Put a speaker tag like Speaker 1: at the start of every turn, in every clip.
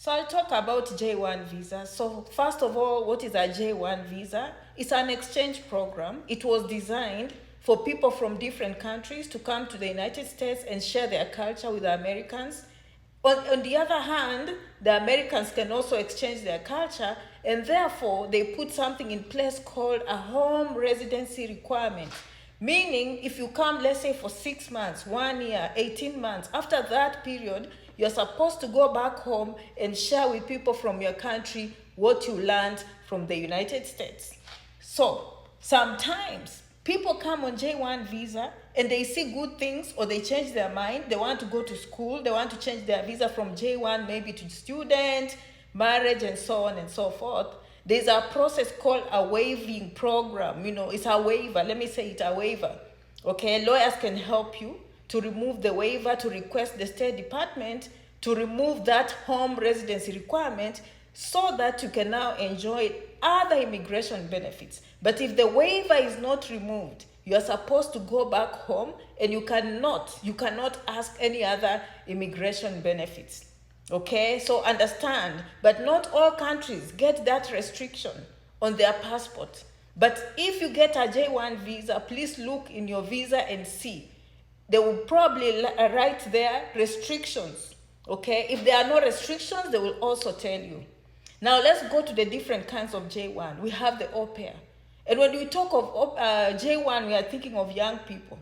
Speaker 1: So I'll talk about J1 visa. So first of all, what is a J1 visa? It's an exchange program. It was designed for people from different countries to come to the United States and share their culture with the Americans. On the other hand, the Americans can also exchange their culture, and therefore they put something in place called a home residency requirement. Meaning, if you come, let's say, for 6 months, 1 year, 18 months, after that period, you're supposed to go back home and share with people from your country what you learned from the United States. So sometimes people come on J1 visa and they see good things, or they change their mind. They want to go to school. They want to change their visa from J1 maybe to student, marriage, and so on and so forth. There's a process called a waiving program. It's a waiver. Let me say it's a waiver. Okay, lawyers can help you to remove the waiver, to request the State Department to remove that home residency requirement so that you can now enjoy other immigration benefits. But if the waiver is not removed, you are supposed to go back home, and you cannot ask any other immigration benefits. Okay, so understand, but not all countries get that restriction on their passport. But if you get a J1 visa, please look in your visa and see. They will probably write there restrictions. Okay, if there are no restrictions, they will also tell you. Now let's go to the different kinds of J1. We have the au pair. And when we talk of J1, we are thinking of young people.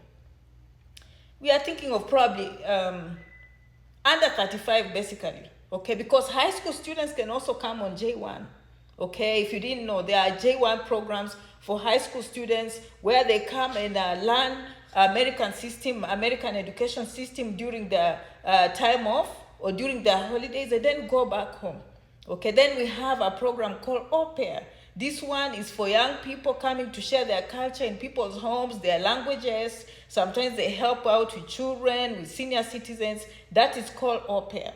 Speaker 1: We are thinking of probably under 35 basically, okay? Because high school students can also come on J1, okay? If you didn't know, there are J1 programs for high school students where they come and learn American education system during their time off or during their holidays, and then go back home. Okay, then we have a program called au pair. This one is for young people coming to share their culture in people's homes, their languages. Sometimes they help out with children, with senior citizens. That is called au pair.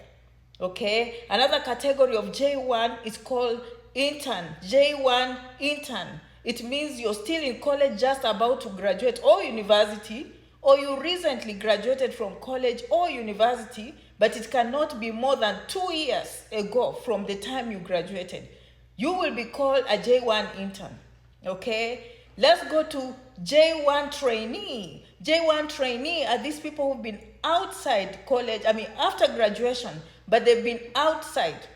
Speaker 1: Okay, another category of J1 is called intern. J1 intern. It means you're still in college, just about to graduate, or university, or you recently graduated from college or university, but it cannot be more than 2 years ago from the time you graduated. You will be called a J1 intern, okay? Let's go to J1 trainee. J1 trainee are these people who've been outside college, after graduation, but they've been outside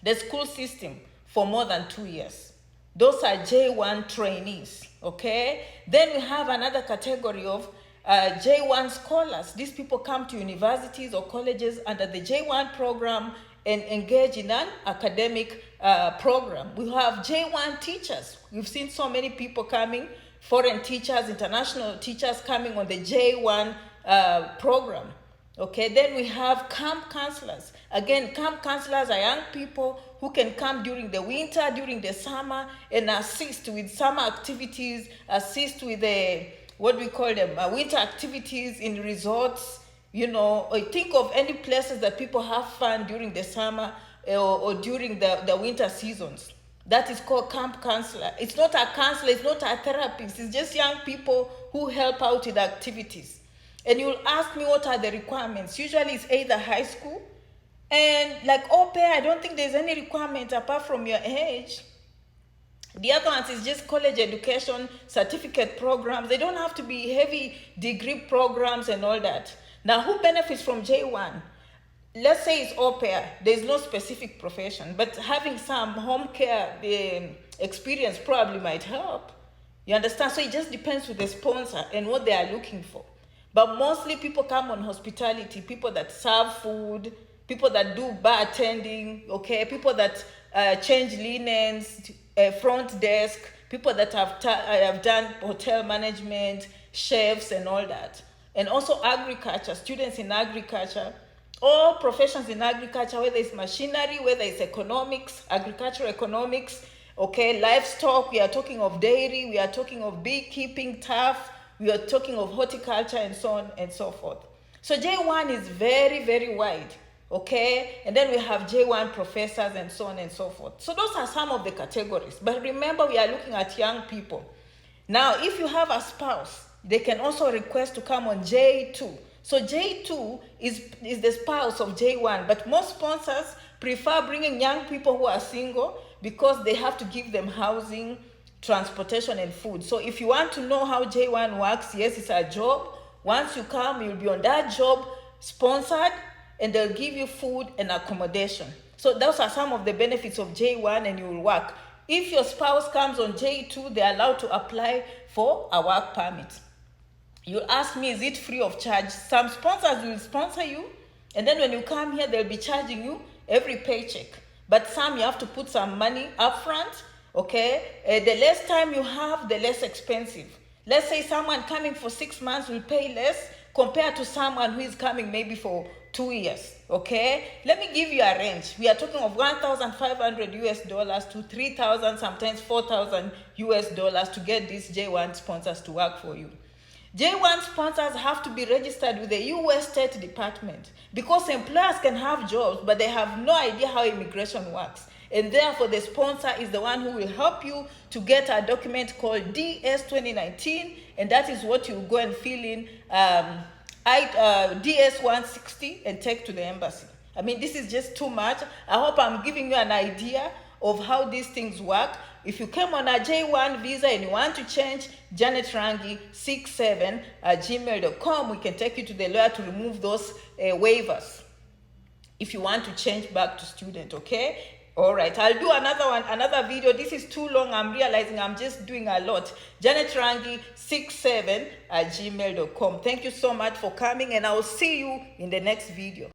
Speaker 1: the school system for more than 2 years. Those are J1 trainees, okay? Then we have another category of J1 scholars. These people come to universities or colleges under the J1 program and engage in an academic program. We have J1 teachers. We've seen so many people coming, foreign teachers, international teachers coming on the J1 program. Okay, then we have camp counselors. Again, camp counselors are young people who can come during the winter, during the summer, and assist with summer activities, assist with the, what we call them, winter activities in resorts, or think of any places that people have fun during the summer or during the winter seasons. That is called camp counselor. It's not a counselor, it's not a therapist, it's just young people who help out with activities. And you'll ask me what are the requirements. Usually it's either high school, and like au pair, I don't think there's any requirement apart from your age. The other ones is just college education, certificate programs. They don't have to be heavy degree programs and all that. Now, who benefits from J1? Let's say it's au pair. There's no specific profession, but having some home care experience probably might help. You understand? So it just depends with the sponsor and what they are looking for. But mostly people come on hospitality, people that serve food, people that do bartending, okay, people that change linens, front desk, people that have done hotel management, chefs and all that. And also agriculture, students in agriculture, all professions in agriculture, whether it's machinery, whether it's economics, agricultural economics, okay, livestock, we are talking of dairy, we are talking of beekeeping, turf, we are talking of horticulture and so on and so forth. So J1 is very, very wide, okay? And then we have J1 professors and so on and so forth. So those are some of the categories. But remember, we are looking at young people. Now, if you have a spouse, they can also request to come on J2. So J2 is the spouse of J1, but most sponsors prefer bringing young people who are single because they have to give them housing, transportation, and food. So if you want to know how J1 works, yes, it's a job. Once you come, you'll be on that job sponsored, and they'll give you food and accommodation. So those are some of the benefits of J1, and you will work. If your spouse comes on J2, they're allowed to apply for a work permit. You ask me, is it free of charge? Some sponsors will sponsor you, and then when you come here, they'll be charging you every paycheck. But some, you have to put some money up front, okay? The less time you have, the less expensive. Let's say someone coming for 6 months will pay less compared to someone who is coming maybe for 2 years, okay? Let me give you a range. We are talking of $1,500 to 3,000, sometimes 4,000 US dollars to get these J1 sponsors to work for you. J1 sponsors have to be registered with the US State Department because employers can have jobs, but they have no idea how immigration works. And therefore, the sponsor is the one who will help you to get a document called DS 2019, and that is what you go and fill in DS 160 and take to the embassy. I mean, this is just too much. I hope I'm giving you an idea of how these things work. If you came on a J1 visa and you want to change, janetrangi67@gmail.com. We can take you to the lawyer to remove those waivers if you want to change back to student, okay? All right, I'll do another video. This is too long. I'm realizing I'm just doing a lot. janetrangi67@gmail.com. Thank you so much for coming, and I will see you in the next video.